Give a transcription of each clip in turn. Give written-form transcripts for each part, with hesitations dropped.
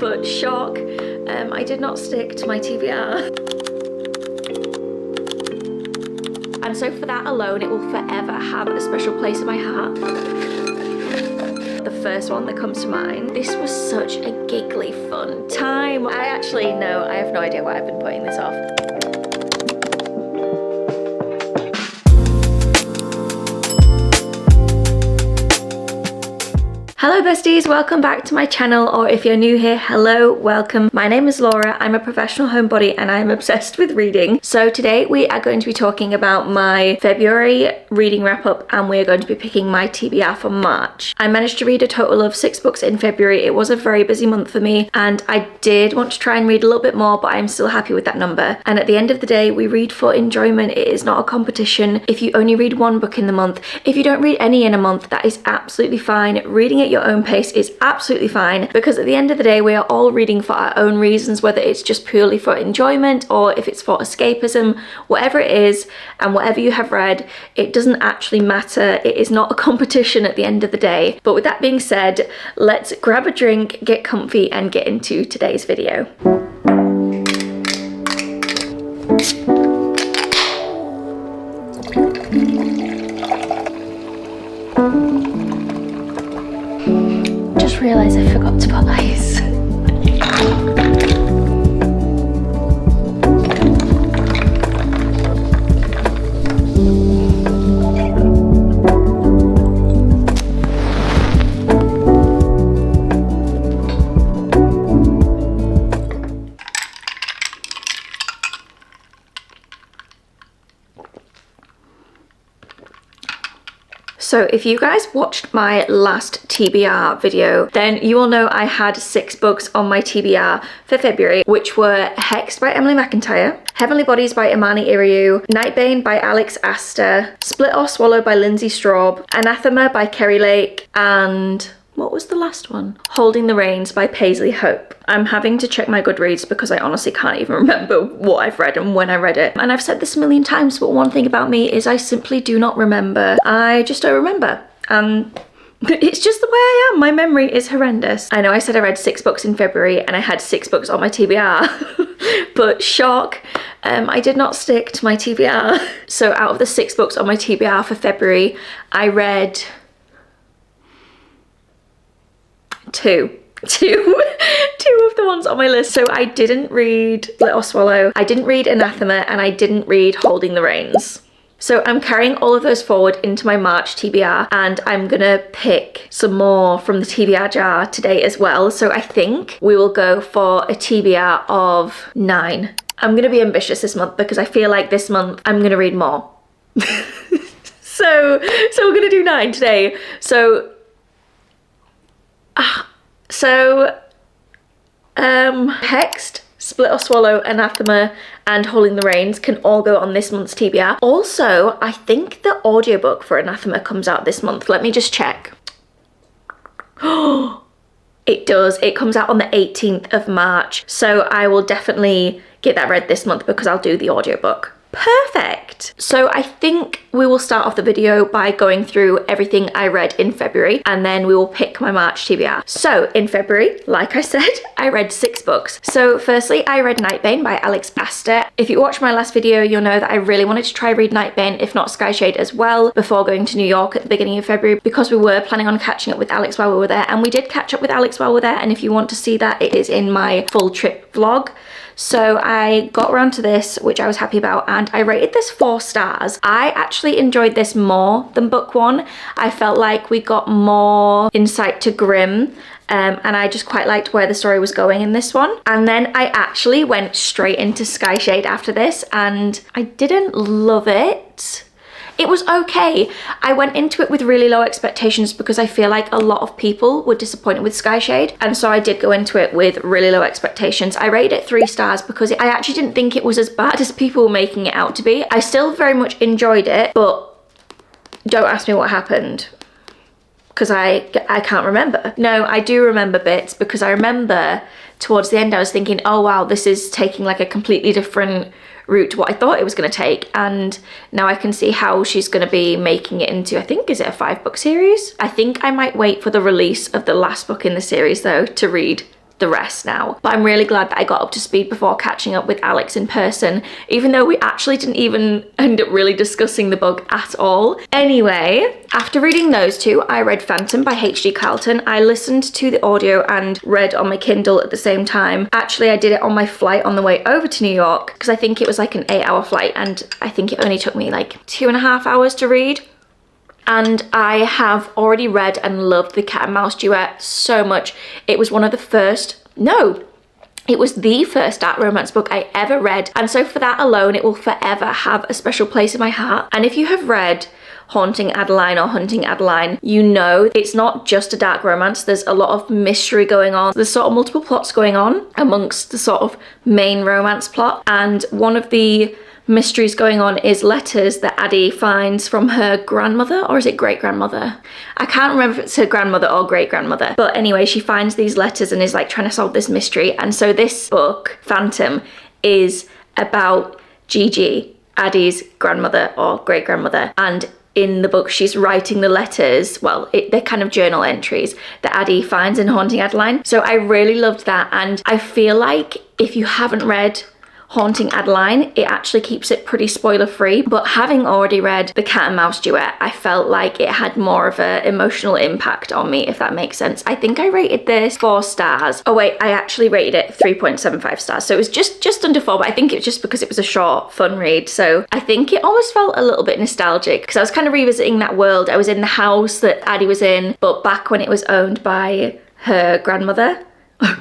But shock, I did not stick to my TBR. And so for that alone, it will forever have a special place in my heart. The first one that comes to mind. This was such a giggly, fun time. I have no idea why I've been putting this off. Hello besties, welcome back to my channel, or if you're new here, hello, welcome. My name is Laura, I'm a professional homebody and I'm obsessed with reading. So today we are going to be talking about my February reading wrap up and we're going to be picking my TBR for March. I managed to read a total of 6 books in February. It was a very busy month for me and I did want to try and read a little bit more, but I'm still happy with that number. And at the end of the day, we read for enjoyment. It is not a competition. If you only read 1 book in the month, if you don't read any in a month, that is absolutely fine. Reading at your own pace is absolutely fine, because at the end of the day we are all reading for our own reasons, whether it's just purely for enjoyment or if it's for escapism. Whatever it is and whatever you have read, it doesn't actually matter. It is not a competition at the end of the day. But with that being said, let's grab a drink, get comfy and get into today's video. Just realised I forgot to put ice. So if you guys watched my last TBR video, then you will know I had 6 books on my TBR for February, which were Hexed by Emily McIntyre, Heavenly Bodies by Imani Iriu, Nightbane by Alex Astor, Split or Swallow by Lindsay Straub, Anathema by Kerry Lake, and what was the last one? Holding the Reins by Paisley Hope. I'm having to check my Goodreads because I honestly can't even remember what I've read and when I read it. And I've said this a million times, but one thing about me is I simply do not remember. I just don't remember. It's just the way I am. My memory is horrendous. I know I said I read 6 books in February and I had 6 books on my TBR, but shock, I did not stick to my TBR. So out of the 6 books on my TBR for February, I read two of the ones on my list. So I didn't read Split or Swallow, I didn't read Anathema, and I didn't read Holding the Reins. So I'm carrying all of those forward into my March TBR and I'm gonna pick some more from the TBR jar today as well. So I think we will go for a TBR of 9. I'm gonna be ambitious this month because I feel like this month I'm gonna read more. So we're gonna do 9 today. Hexed, Split or Swallow, Anathema and Holding the Reins can all go on this month's TBR. Also, I think the audiobook for Anathema comes out this month. Let me just check. It does. It comes out on the 18th of March. So I will definitely get that read this month because I'll do the audiobook. Perfect. So I think we will start off the video by going through everything I read in February and then we will pick my March TBR. So in February, like I said, I read 6 books. So firstly, I read Nightbane by Alex Astor. If you watched my last video, you'll know that I really wanted to try read Nightbane, if not Skyshade as well, before going to New York at the beginning of February, because we were planning on catching up with Alex while we were there, and we did catch up with Alex while we were there, and if you want to see that, it is in my full trip vlog. So I got around to this, which I was happy about, and I rated this 4 stars. I actually enjoyed this more than book 1. I felt like we got more insight to Grimm, and I just quite liked where the story was going in this one. And then I actually went straight into Skyshade after this, and I didn't love it. It was okay. I went into it with really low expectations because I feel like a lot of people were disappointed with Skyshade, and so I did go into it with really low expectations. I rated it 3 stars because I actually didn't think it was as bad as people were making it out to be. I still very much enjoyed it, but don't ask me what happened because I can't remember. No, I do remember bits because I remember towards the end I was thinking, oh wow, this is taking like a completely different route to what I thought it was going to take, and now I can see how she's going to be making it into, I think, is it a 5-book series? I think I might wait for the release of the last book in the series though to read the rest now. But I'm really glad that I got up to speed before catching up with Alex in person, even though we actually didn't even end up really discussing the book at all. Anyway, after reading those two, I read Phantom by H.G. Carlton. I listened to the audio and read on my Kindle at the same time. Actually, I did it on my flight on the way over to New York because I think it was like an 8-hour flight and I think it only took me like 2.5 hours to read. And I have already read and loved The Cat and Mouse Duet so much. It was one of the first, no, it was the first dark romance book I ever read. And so for that alone, it will forever have a special place in my heart. And if you have read Haunting Adeline or Hunting Adeline, you know it's not just a dark romance. There's a lot of mystery going on. There's sort of multiple plots going on amongst the sort of main romance plot. And one of the mysteries going on is letters that Addie finds from her grandmother, or is it great-grandmother? I can't remember if it's her grandmother or great-grandmother. But anyway, she finds these letters and is like trying to solve this mystery. And so this book, Phantom, is about Gigi, Addie's grandmother or great-grandmother. And in the book, she's writing the letters, well, they're kind of journal entries that Addie finds in Haunting Adeline. So I really loved that. And I feel like if you haven't read Haunting Adeline, it actually keeps it pretty spoiler free, but having already read The Cat and Mouse Duet, I felt like it had more of an emotional impact on me, if that makes sense. I think I rated this 4 stars. Oh wait, I actually rated it 3.75 stars, so it was just under 4, but I think it was just because it was a short, fun read. So I think it almost felt a little bit nostalgic because I was kind of revisiting that world. I was in the house that Addie was in, but back when it was owned by her grandmother.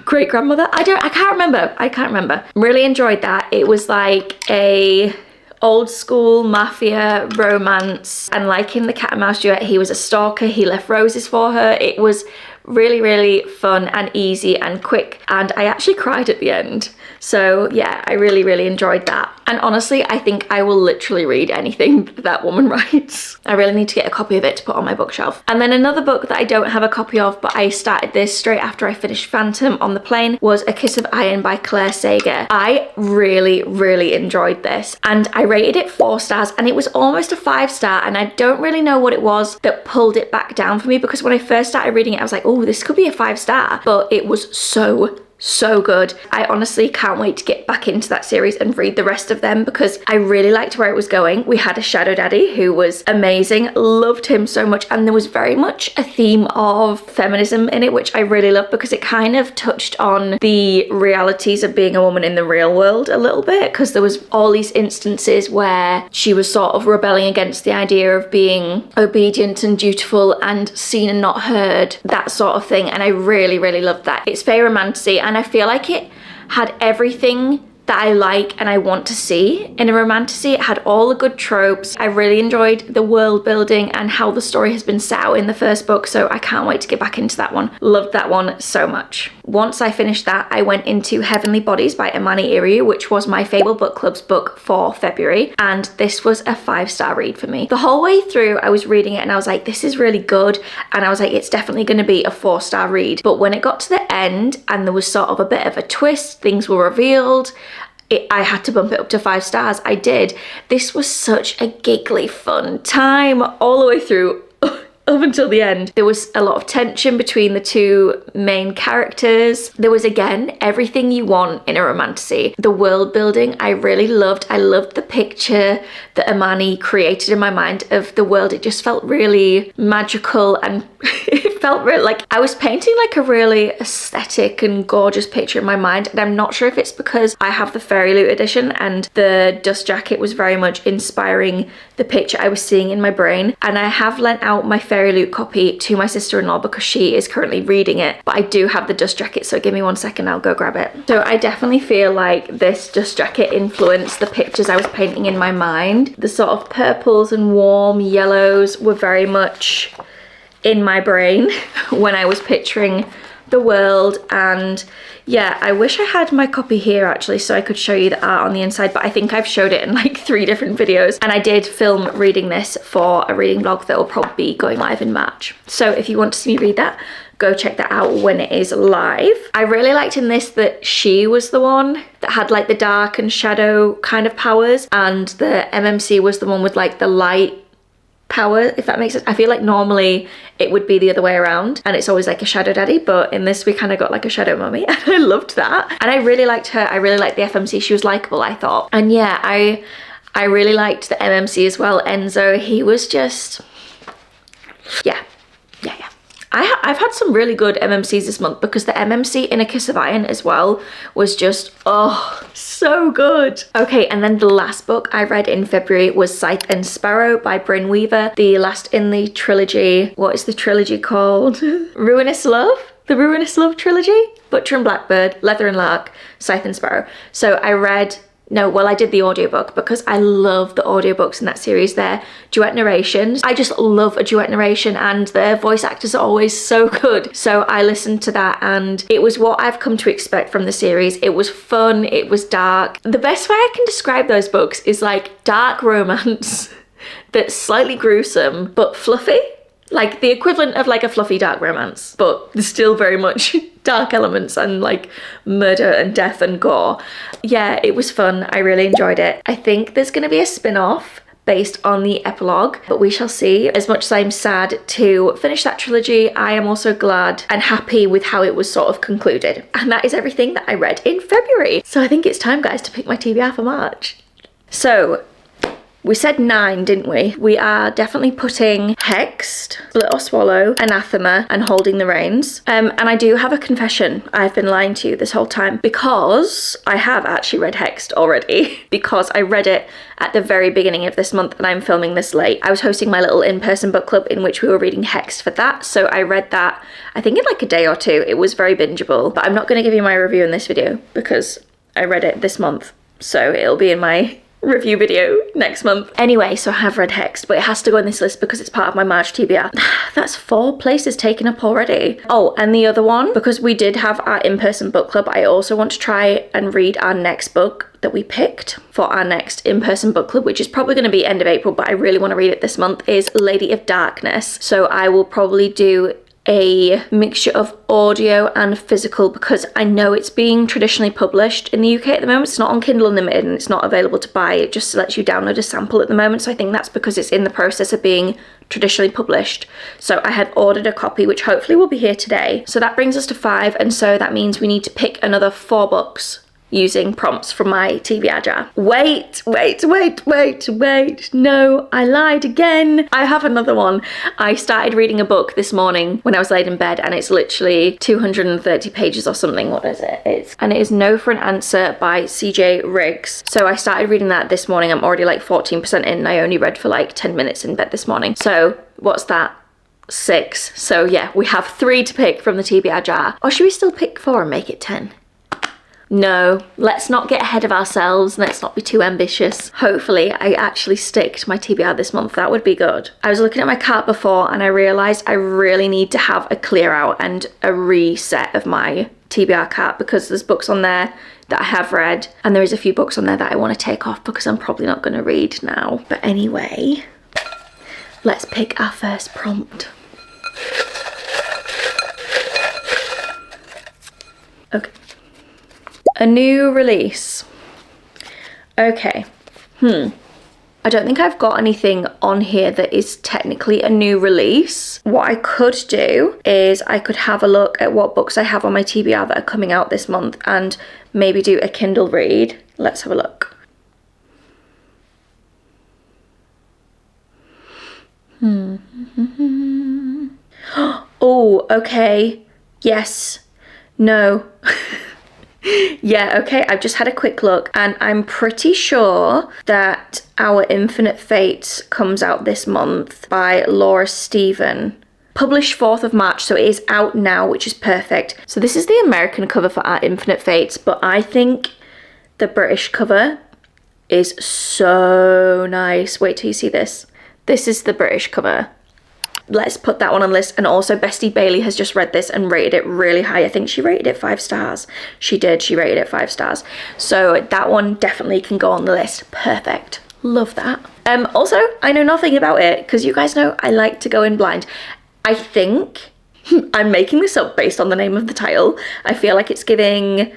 Great-grandmother? I can't remember. Really enjoyed that. It was like a old school mafia romance, and like in The Cat and Mouse Duet, he was a stalker, he left roses for her. It was really, really fun and easy and quick, and I actually cried at the end. So yeah, I really, really enjoyed that. And honestly, I think I will literally read anything that woman writes. I really need to get a copy of it to put on my bookshelf. And then another book that I don't have a copy of, but I started this straight after I finished Phantom on the plane, was A Kiss of Iron by Claire Sager. I really, really enjoyed this, and I rated it 4 stars, and it was almost a 5-star, and I don't really know what it was that pulled it back down for me, because when I first started reading it, I was like, oh, this could be a 5-star, but it was so good. I honestly can't wait to get back into that series and read the rest of them because I really liked where it was going. We had a shadow daddy who was amazing, loved him so much, and there was very much a theme of feminism in it, which I really loved because it kind of touched on the realities of being a woman in the real world a little bit, because there was all these instances where she was sort of rebelling against the idea of being obedient and dutiful and seen and not heard, that sort of thing, and I really, really loved that. It's fae romantasy, and I feel like it had everything that I like and I want to see in a romantasy. It had all the good tropes. I really enjoyed the world building and how the story has been set out in the first book, so I can't wait to get back into that one. Loved that one so much. Once I finished that, I went into Heavenly Bodies by Imani Iriu, which was my Fable Book Club's book for February, and this was a 5-star read for me. The whole way through, I was reading it and I was like, this is really good, and I was like, it's definitely going to be a 4-star read. But when it got to the end and there was sort of a bit of a twist, things were revealed, I had to bump it up to 5 stars. I did. This was such a giggly, fun time all the way through. Up until the end. There was a lot of tension between the two main characters. There was, again, everything you want in a romantasy. The world building I really loved. I loved the picture that Imani created in my mind of the world. It just felt really magical, and it felt really like I was painting like a really aesthetic and gorgeous picture in my mind, and I'm not sure if it's because I have the Fairy Loot edition and the dust jacket was very much inspiring the picture I was seeing in my brain. And I have lent out my Fairy Loot copy to my sister-in-law because she is currently reading it, but I do have the dust jacket, so give me 1 second, I'll go grab it. So I definitely feel like this dust jacket influenced the pictures I was painting in my mind. The sort of purples and warm yellows were very much in my brain when I was picturing the world. And yeah, I wish I had my copy here actually so I could show you the art on the inside, but I think I've showed it in like 3 different videos, and I did film reading this for a reading vlog that will probably be going live in March. So if you want to see me read that, go check that out when it is live. I really liked in this that she was the one that had like the dark and shadow kind of powers, and the MMC was the one with like the light power, if that makes sense. I feel like normally it would be the other way around and it's always like a shadow daddy, but in this we kind of got like a shadow mummy, and I loved that. And I really liked her. I really liked the FMC. She was likable, I thought. And yeah, I really liked the MMC as well. Enzo, he was just, yeah. I've had some really good MMCs this month, because the MMC in A Kiss of Iron as well was just, oh, so good. Okay, and then the last book I read in February was Scythe and Sparrow by Bryn Weaver, the last in the trilogy. What is the trilogy called? Ruinous Love? The Ruinous Love trilogy? Butcher and Blackbird, Leather and Lark, Scythe and Sparrow. So I did the audiobook because I love the audiobooks in that series. They're duet narrations. I just love a duet narration, and their voice actors are always so good. So I listened to that and it was what I've come to expect from the series. It was fun, it was dark. The best way I can describe those books is like dark romance that's slightly gruesome but fluffy. Like the equivalent of like a fluffy dark romance, but still very much dark elements and like murder and death and gore. Yeah, it was fun. I really enjoyed it. I think there's going to be a spin-off based on the epilogue, but we shall see. As much as I'm sad to finish that trilogy, I am also glad and happy with how it was sort of concluded. And that is everything that I read in February. So I think it's time, guys, to pick my TBR for March. So we said 9, didn't we? We are definitely putting Hexed, Split or Swallow, Anathema, and Holding the Reins. And I do have a confession. I've been lying to you this whole time, because I have actually read Hexed already, because I read it at the very beginning of this month and I'm filming this late. I was hosting my little in-person book club in which we were reading Hexed for that. So I read that, I think in like a day or two. It was very bingeable, but I'm not going to give you my review in this video because I read it this month. So it'll be in my review video next month. Anyway, so I have read Hexed, but it has to go in this list because it's part of my March TBR. That's 4 places taken up already. Oh, and the other one, because we did have our in-person book club, I also want to try and read our next book that we picked for our next in-person book club, which is probably going to be end of April, but I really want to read it this month, is Lady of Darkness. So I will probably do a mixture of audio and physical, because I know it's being traditionally published in the UK at the moment. It's not on Kindle Unlimited and it's not available to buy. It just lets you download a sample at the moment. So I think that's because it's in the process of being traditionally published. So I had ordered a copy, which hopefully will be here today. So that brings us to 5. And so that means we need to pick another 4 books using prompts from my TBR jar. Wait. No, I lied again. I have another one. I started reading a book this morning when I was laid in bed, and it's literally 230 pages or something. What is it? And it is No for an Answer by CJ Riggs. So I started reading that this morning. I'm already like 14% in. I only read for like 10 minutes in bed this morning. So what's that? 6. So yeah, we have 3 to pick from the TBR jar. Or should we still pick 4 and make it 10? No, let's not get ahead of ourselves. Let's not be too ambitious. Hopefully I actually stick to my TBR this month. That would be good. I was looking at my cart before and I realised I really need to have a clear out and a reset of my TBR cart, because there's books on there that I have read and there is a few books on there that I want to take off because I'm probably not going to read now. But anyway, let's pick our first prompt. Okay. A new release. Okay. I don't think I've got anything on here that is technically a new release. What I could do is I could have a look at what books I have on my TBR that are coming out this month and maybe do a Kindle read. Let's have a look. Oh, okay. Yes. No. Yeah, okay, I've just had a quick look and I'm pretty sure that Our Infinite Fates comes out this month by Laura Stephen. Published 4th of March, so it is out now, which is perfect. So this is the American cover for Our Infinite Fates, but I think the British cover is so nice. Wait till you see this. This is the British cover. Let's put that one on the list. And also Bestie Bailey has just read this and rated it really high. I think she rated it 5 stars. She did, she rated it 5 stars. So that one definitely can go on the list. Perfect. Love that. Also, I know nothing about it because you guys know I like to go in blind. I think I'm making this up based on the name of the title. I feel like it's giving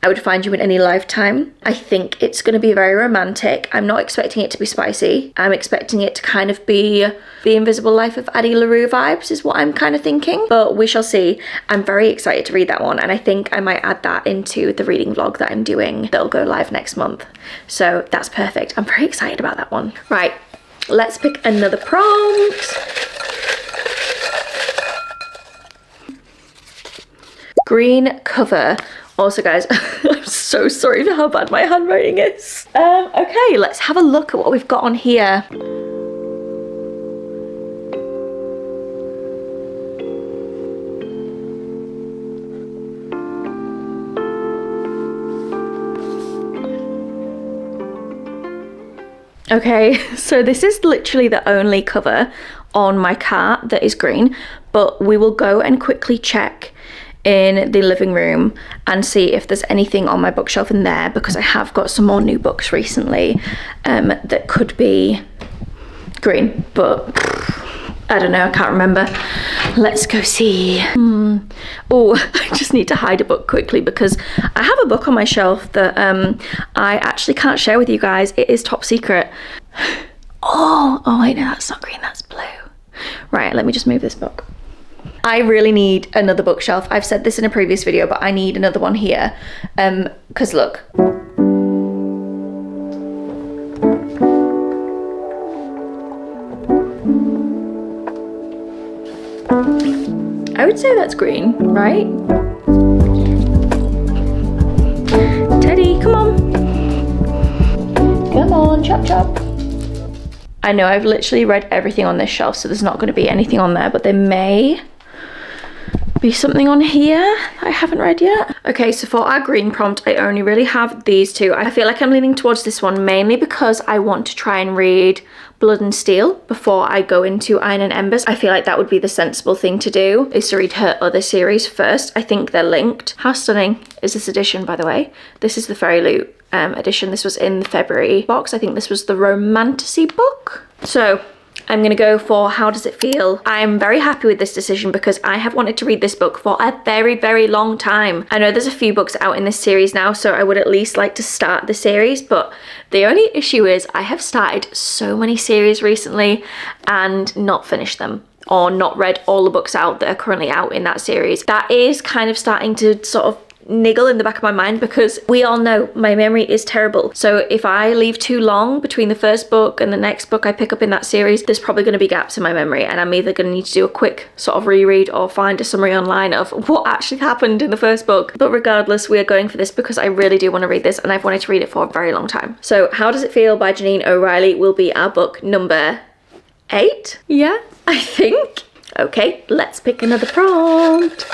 I Would Find You in Any Lifetime. I think it's going to be very romantic. I'm not expecting it to be spicy. I'm expecting it to kind of be The Invisible Life of Addie LaRue vibes is what I'm kind of thinking, but we shall see. I'm very excited to read that one, and I think I might add that into the reading vlog that I'm doing that'll go live next month. So that's perfect. I'm very excited about that one. Right, let's pick another prompt. Green cover. Also, guys, I'm so sorry for how bad my handwriting is. Okay, let's have a look at what we've got on here. Okay, so this is literally the only cover on my cart that is green, but we will go and quickly check in the living room and see if there's anything on my bookshelf in there, because I have got some more new books recently that could be green, but I don't know, I can't remember. Let's go see. Oh, I just need to hide a book quickly because I have a book on my shelf that I actually can't share with you guys. It is top secret. Oh wait, no, that's not green, that's blue. Right, let me just move this book. I really need another bookshelf. I've said this in a previous video, but I need another one here. Because look. I would say that's green, right? Teddy, come on. Come on, chop chop. I know I've literally read everything on this shelf, so there's not going to be anything on there, but there may be something on here I haven't read yet. Okay, so for our green prompt, I only really have these two. I feel like I'm leaning towards this one mainly because I want to try and read Blood and Steel before I go into Iron and Embers. I feel like that would be the sensible thing to do, is to read her other series first. I think they're linked. How stunning is this edition, by the way? This is the Fairy Loot edition. This was in the February box. I think this was the Romantasy book. So I'm gonna go for How Does It Feel? I'm very happy with this decision because I have wanted to read this book for a very, very long time. I know there's a few books out in this series now, so I would at least like to start the series, but the only issue is I have started so many series recently and not finished them, or not read all the books out that are currently out in that series. That is kind of starting to sort of niggle in the back of my mind because we all know my memory is terrible. So if I leave too long between the first book and the next book I pick up in that series, there's probably going to be gaps in my memory, and I'm either going to need to do a quick sort of reread or find a summary online of what actually happened in the first book. But regardless, we are going for this because I really do want to read this and I've wanted to read it for a very long time. So How Does It Feel by Janine O'Reilly will be our book number 8. Yeah, I think. Okay, let's pick another prompt.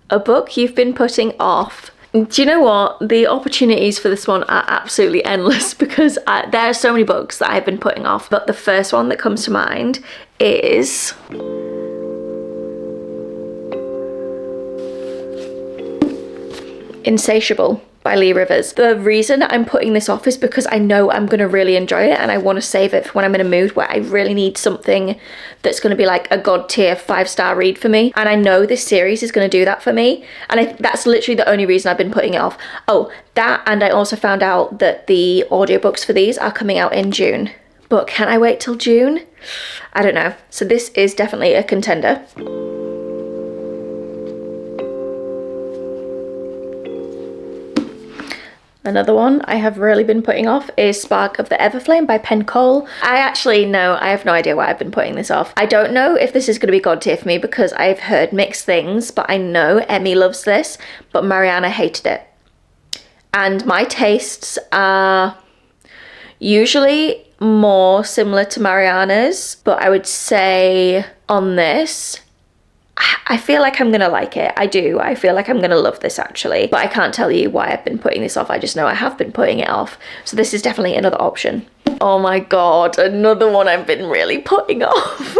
A book you've been putting off. Do you know what? The opportunities for this one are absolutely endless because there are so many books that I've been putting off. But the first one that comes to mind is Insatiable by Lee Rivers. The reason I'm putting this off is because I know I'm going to really enjoy it and I want to save it for when I'm in a mood where I really need something that's going to be like a god tier 5-star read for me, and I know this series is going to do that for me, and that's literally the only reason I've been putting it off. Oh, that, and I also found out that the audiobooks for these are coming out in June, but can I wait till June? I don't know. So this is definitely a contender. Another one I have really been putting off is Spark of the Everflame by Penn Cole. I have no idea why I've been putting this off. I don't know if this is going to be god tier for me because I've heard mixed things, but I know Emmy loves this, but Mariana hated it. And my tastes are usually more similar to Mariana's, but I would say on this, I feel like I'm gonna like it. I do. I feel like I'm gonna love this actually, but I can't tell you why I've been putting this off. I just know I have been putting it off. So this is definitely another option. Oh my god, another one I've been really putting off.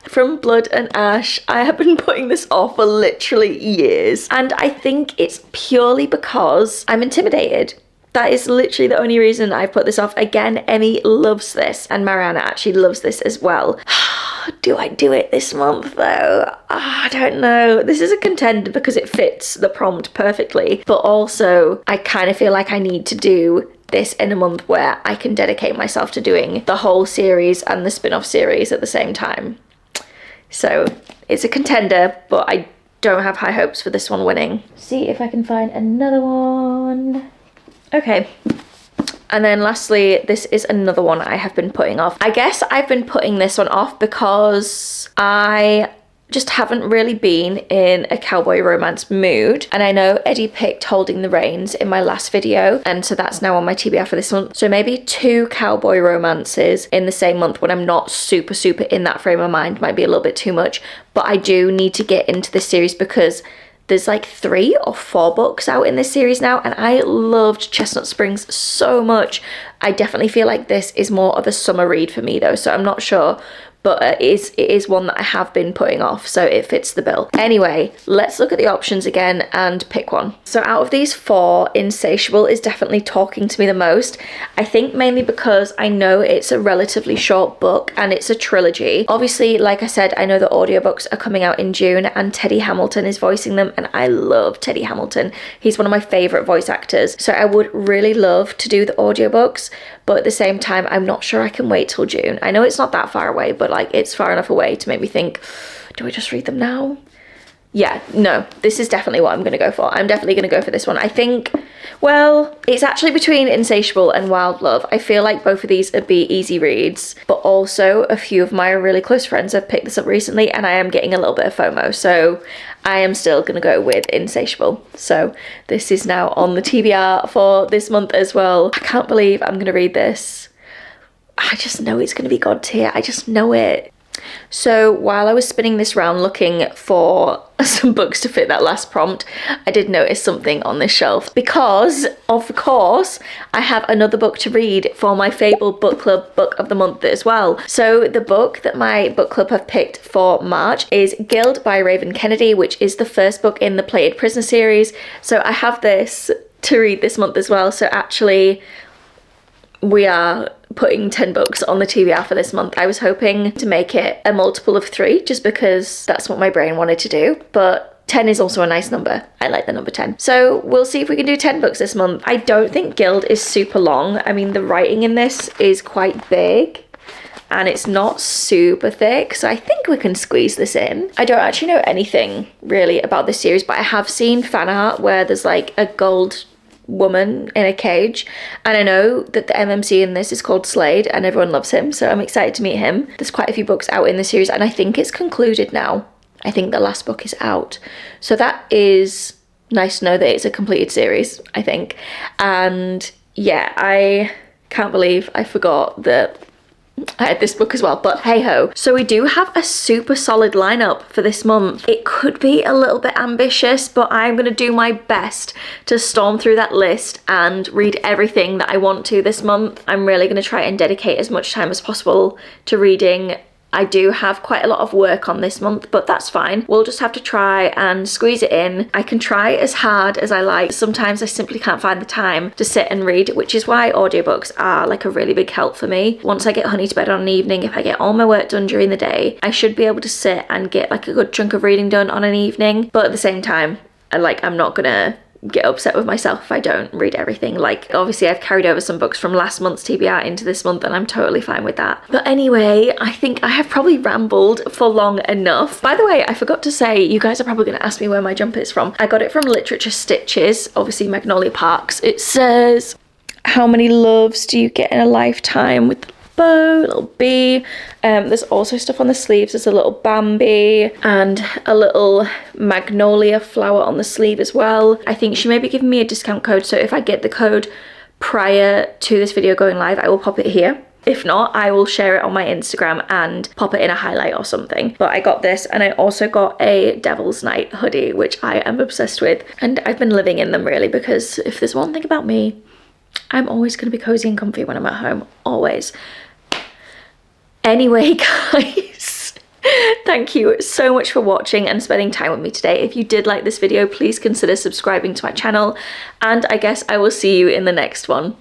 From Blood and Ash. I have been putting this off for literally years, and I think it's purely because I'm intimidated. That is literally the only reason I've put this off. Again, Emmy loves this, and Mariana actually loves this as well. do I do it this month though? I don't know. This is a contender because it fits the prompt perfectly, but also I kind of feel like I need to do this in a month where I can dedicate myself to doing the whole series and the spin-off series at the same time. So it's a contender, but I don't have high hopes for this one winning. See if I can find another one. Okay. And then lastly, this is another one I have been putting off. I guess I've been putting this one off because I just haven't really been in a cowboy romance mood. And I know Eddie picked Holding the Reins in my last video, and so that's now on my TBR for this month. So maybe 2 cowboy romances in the same month when I'm not super in that frame of mind might be a little bit too much. But I do need to get into this series because there's like 3 or 4 books out in this series now, and I loved Chestnut Springs so much. I definitely feel like this is more of a summer read for me though, so I'm not sure. But it is one that I have been putting off, so it fits the bill. Anyway, let's look at the options again and pick one. So out of these 4, Insatiable is definitely talking to me the most. I think mainly because I know it's a relatively short book and it's a trilogy. Obviously, like I said, I know the audiobooks are coming out in June and Teddy Hamilton is voicing them, and I love Teddy Hamilton. He's one of my favourite voice actors. So I would really love to do the audiobooks, but at the same time, I'm not sure I can wait till June. I know it's not that far away, but like it's far enough away to make me think, do I just read them now? Yeah, no, this is definitely what I'm going to go for. I'm definitely going to go for this one. I think, well, it's actually between Insatiable and Wild Love. I feel like both of these would be easy reads, but also a few of my really close friends have picked this up recently and I am getting a little bit of FOMO. So I am still going to go with Insatiable. So this is now on the TBR for this month as well. I can't believe I'm going to read this. I just know it's going to be God tier. I just know it. So while I was spinning this round looking for some books to fit that last prompt, I did notice something on this shelf because, of course, I have another book to read for my Fable Book Club Book of the Month as well. So the book that my book club have picked for March is Guild by Raven Kennedy, which is the first book in the Plated Prisoner series. So I have this to read this month as well. So actually, we are putting 10 books on the TBR for this month. I was hoping to make it a multiple of 3 just because that's what my brain wanted to do, but 10 is also a nice number. I like the number 10. So we'll see if we can do 10 books this month. I don't think Guild is super long. I mean, the writing in this is quite big and it's not super thick, so I think we can squeeze this in. I don't actually know anything really about this series, but I have seen fan art where there's like a gold woman in a cage, and I know that the MMC in this is called Slade and everyone loves him, so I'm excited to meet him. There's quite a few books out in the series and I think it's concluded now. I think the last book is out, so that is nice to know that it's a completed series, I think. And yeah, I can't believe I forgot that I had this book as well, but hey ho. So we do have a super solid lineup for this month. It could be a little bit ambitious, but I'm going to do my best to storm through that list and read everything that I want to this month. I'm really going to try and dedicate as much time as possible to reading. I do have quite a lot of work on this month, but that's fine. We'll just have to try and squeeze it in. I can try as hard as I like. Sometimes I simply can't find the time to sit and read, which is why audiobooks are like a really big help for me. Once I get Honey to bed on an evening, if I get all my work done during the day, I should be able to sit and get like a good chunk of reading done on an evening. But at the same time, I'm not gonna get upset with myself if I don't read everything. Like, obviously I've carried over some books from last month's TBR into this month and I'm totally fine with that. But anyway, I think I have probably rambled for long enough. By the way, I forgot to say, you guys are probably going to ask me where my jumper is from. I got it from Literature Stitches, obviously Magnolia Parks. It says, how many loves do you get in a lifetime, with the bow, little bee. There's also stuff on the sleeves. There's a little Bambi and a little magnolia flower on the sleeve as well. I think she may be giving me a discount code, so if I get the code prior to this video going live, I will pop it here. If not, I will share it on my Instagram and pop it in a highlight or something. But I got this, and I also got a Devil's Night hoodie, which I am obsessed with. And I've been living in them really, because if there's one thing about me, I'm always going to be cozy and comfy when I'm at home, always. Anyway, guys, thank you so much for watching and spending time with me today. If you did like this video, please consider subscribing to my channel, and I guess I will see you in the next one.